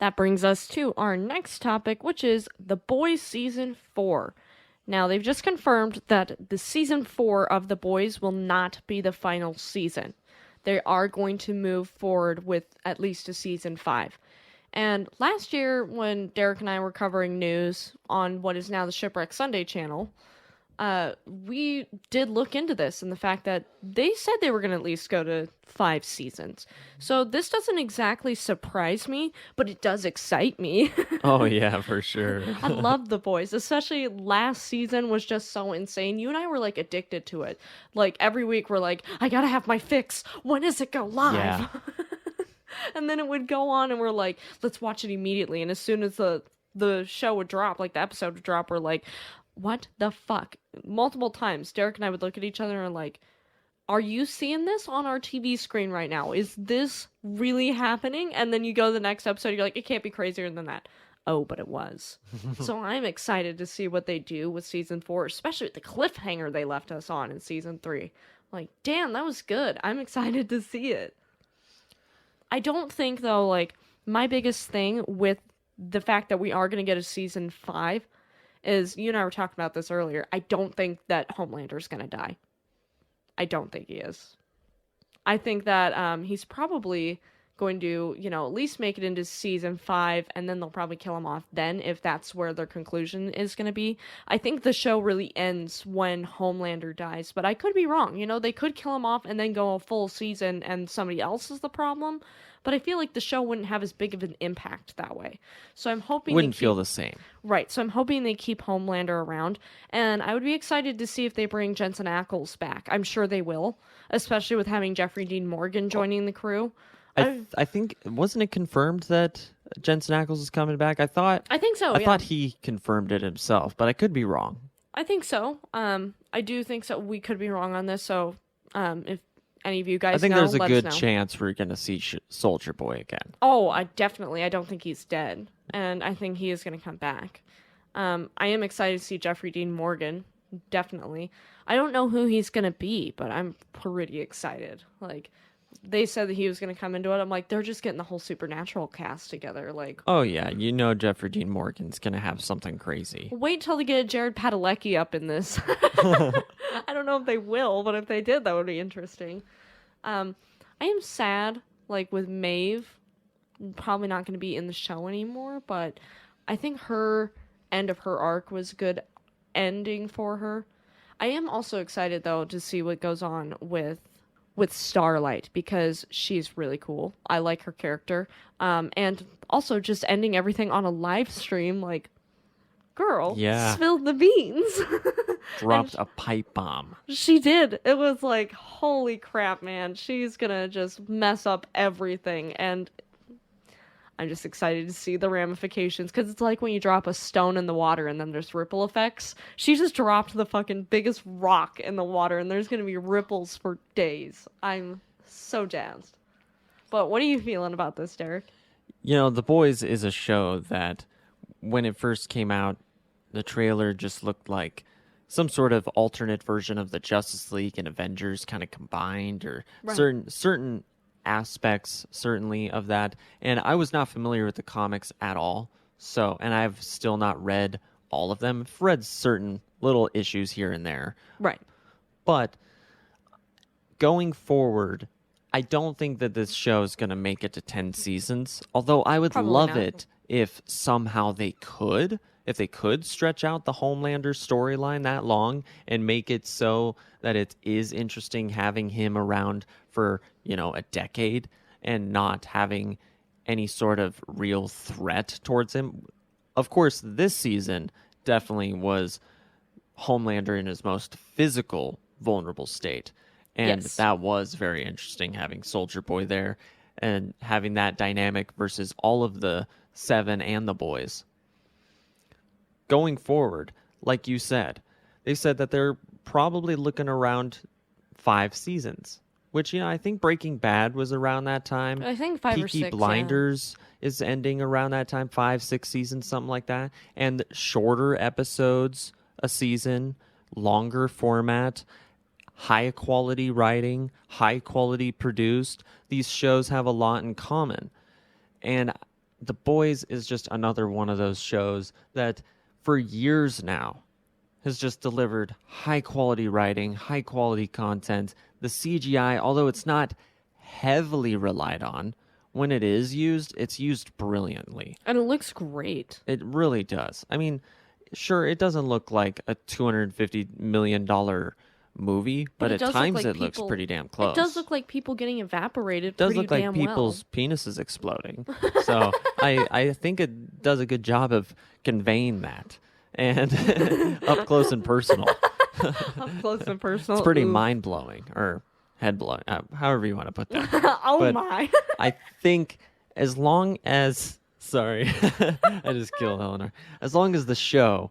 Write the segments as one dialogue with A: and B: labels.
A: That brings us to our next topic, which is The Boys Season 4. Now, they've just confirmed that the Season 4 of The Boys will not be the final season. They are going to move forward with at least a Season 5. And last year, when Derek and I were covering news on what is now the Shipwreck Sunday channel, we did look into this and the fact that they said they were going to at least go to 5 seasons. So this doesn't exactly surprise me, but it does excite me.
B: Oh, yeah, for sure.
A: I love The Boys, especially last season was just so insane. You and I were like addicted to it. Like every week we're like, I gotta have my fix. When does it go live?
B: Yeah.
A: And then it would go on and we're like, let's watch it immediately. And as soon as the show would drop, like the episode would drop, we're like, what the fuck? Multiple times, Derek and I would look at each other and like, are you seeing this on our TV screen right now? Is this really happening? And then you go to the next episode, you're like, it can't be crazier than that. Oh, but it was. So I'm excited to see what they do with season 4, especially with the cliffhanger they left us on in season 3. Like, damn, that was good. I'm excited to see it. I don't think, though, like, my biggest thing with the fact that we are going to get a season 5 is, you and I were talking about this earlier, I don't think that Homelander's going to die. I don't think he is. I think that he's probably going to, at least make it into season 5, and then they'll probably kill him off then, if that's where their conclusion is going to be. I think the show really ends when Homelander dies, but I could be wrong. They could kill him off and then go a full season and somebody else is the problem. But I feel like the show wouldn't have as big of an impact that way. So I'm hoping
B: Wouldn't feel the same.
A: Right, so I'm hoping they keep Homelander around. And I would be excited to see if they bring Jensen Ackles back. I'm sure they will, especially with having Jeffrey Dean Morgan joining the crew.
B: I think, wasn't it confirmed that Jensen Ackles is coming back? I
A: think so,
B: I thought he confirmed it himself, but I could be wrong.
A: I think so. I do think so. We could be wrong on this, so if any of you guys
B: I think
A: know,
B: there's a
A: let
B: good
A: us know.
B: chance we're going to see Soldier Boy again.
A: Oh, I don't think he's dead. And I think he is going to come back. I am excited to see Jeffrey Dean Morgan. Definitely. I don't know who he's going to be, but I'm pretty excited. Like, they said that he was going to come into it. I'm like, they're just getting the whole Supernatural cast together. Like,
B: oh, yeah. Jeffrey Dean Morgan's going to have something crazy.
A: Wait till they get Jared Padalecki up in this. I don't know if they will, but if they did, that would be interesting. I am sad, like, with Maeve, probably not going to be in the show anymore, but I think her end of her arc was a good ending for her. I am also excited, though, to see what goes on with Starlight, because she's really cool. I like her character. And also just ending everything on a live stream, like, girl, spilled the beans.
B: Dropped a pipe bomb.
A: She did. It was like, holy crap, man. She's gonna just mess up everything. And I'm just excited to see the ramifications, because it's like when you drop a stone in the water and then there's ripple effects. She just dropped the fucking biggest rock in the water and there's gonna be ripples for days. I'm so jazzed. But what are you feeling about this, Derek?
B: The Boys is a show that, when it first came out, the trailer just looked like some sort of alternate version of the Justice League and Avengers kind of combined, or
A: right.
B: certain aspects, certainly, of that. And I was not familiar with the comics at all. So, and I've still not read all of them. I've read certain little issues here and there.
A: Right.
B: But going forward, I don't think that this show is going to make it to 10 seasons. Although I would
A: Probably
B: love
A: not.
B: it if somehow they could. If they could stretch out the Homelander storyline that long and make it so that it is interesting having him around for, a decade and not having any sort of real threat towards him. Of course, this season definitely was Homelander in his most physical, vulnerable state. And
A: Yes.
B: that was very interesting, having Soldier Boy there and having that dynamic versus all of the 7 and the boys. Going forward, like you said, they said that they're probably looking around 5 seasons, which, I think Breaking Bad was around that time.
A: I think 5 or 6.
B: Peaky Blinders is ending around that time, 5, 6 seasons, something like that. And shorter episodes a season, longer format, high quality writing, high quality produced. These shows have a lot in common. And The Boys is just another one of those shows that for years now has just delivered high quality writing, high quality content. The CGI, although it's not heavily relied on, when it is used, it's used brilliantly.
A: And it looks great.
B: It really does. I mean, sure, it doesn't look like a $250 million movie, but
A: it
B: at
A: does look
B: times
A: like
B: it looks
A: people-
B: pretty damn close.
A: It does look like people getting evaporated
B: It does
A: pretty
B: look like
A: damn
B: people's penises exploding. So I think it does a good job of conveying that and up close and personal.
A: well. Up close and personal.
B: It's pretty
A: Ooh.
B: mind blowing or head blowing, however you want to put that.
A: Oh
B: But
A: my.
B: I think as long as sorry, I just killed Eleanor. As long as the show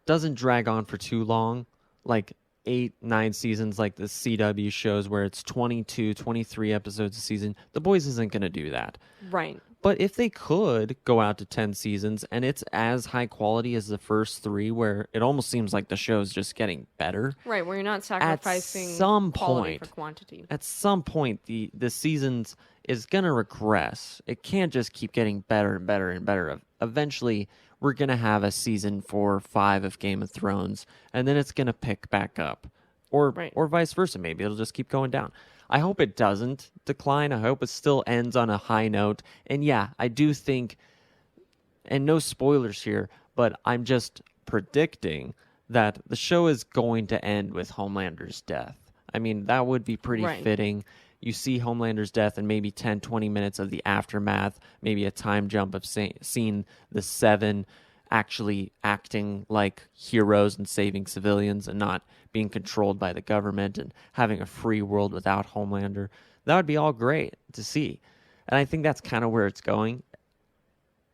B: doesn't drag on for too long, like 8-9 seasons like the CW shows where it's 22 23 episodes a season, The Boys isn't going to do that.
A: Right.
B: But if they could go out to 10 seasons and it's as high quality as the first 3 where it almost seems like the show's just getting better,
A: Right, where you're not sacrificing
B: some
A: quality
B: point-
A: for quantity.
B: at some point the seasons is going to regress. It can't just keep getting better and better and better. Eventually we're going to have a season 4 or 5 of Game of Thrones and then it's going to pick back up. Or
A: Right.
B: or vice versa, maybe it'll just keep going down. I hope it doesn't decline. I hope it still ends on a high note. And yeah, I do think, and no spoilers here, but I'm just predicting that the show is going to end with Homelander's death. I mean, that would be pretty
A: Right.
B: fitting. You see Homelander's death and maybe 10, 20 minutes of the aftermath, maybe a time jump of seeing the 7 actually acting like heroes and saving civilians and not being controlled by the government and having a free world without Homelander. That would be all great to see. And I think that's kind of where it's going.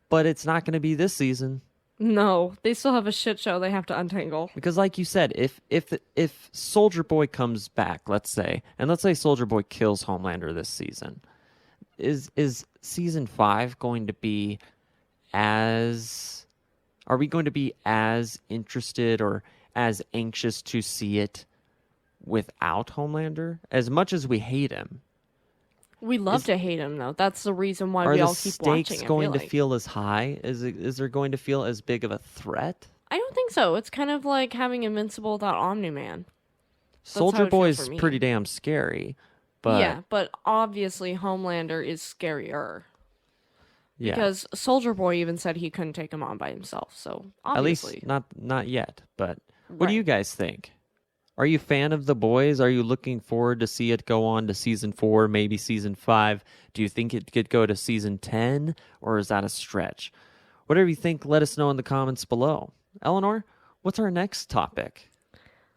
B: But it's not going to be this season.
A: No, they still have a shit show they have to untangle.
B: Because like you said, if Soldier Boy comes back, let's say, and let's say Soldier Boy kills Homelander this season, is season 5 going to be as are we going to be as interested or as anxious to see it without Homelander? As much as we hate him,
A: We love to hate him, though. That's the reason why
B: are
A: we
B: the
A: all keep watching.
B: stakes
A: I
B: going
A: feel
B: to
A: like.
B: feel as high? Is there going to feel as big of a threat?
A: I don't think so. It's kind of like having Invincible without Omni-Man. how
B: Soldier
A: it
B: Boy
A: feels
B: is
A: for me.
B: pretty damn scary, but
A: Yeah, but obviously Homelander is scarier.
B: yeah.
A: Because Soldier Boy even said he couldn't take him on by himself. So
B: At
A: obviously,
B: least not yet. But what do
A: Right.
B: you guys think? Are you a fan of The Boys? Are you looking forward to see it go on to season 4, maybe season 5? Do you think it could go to season 10, or is that a stretch? Whatever you think, let us know in the comments below. Eleanor, what's our next topic?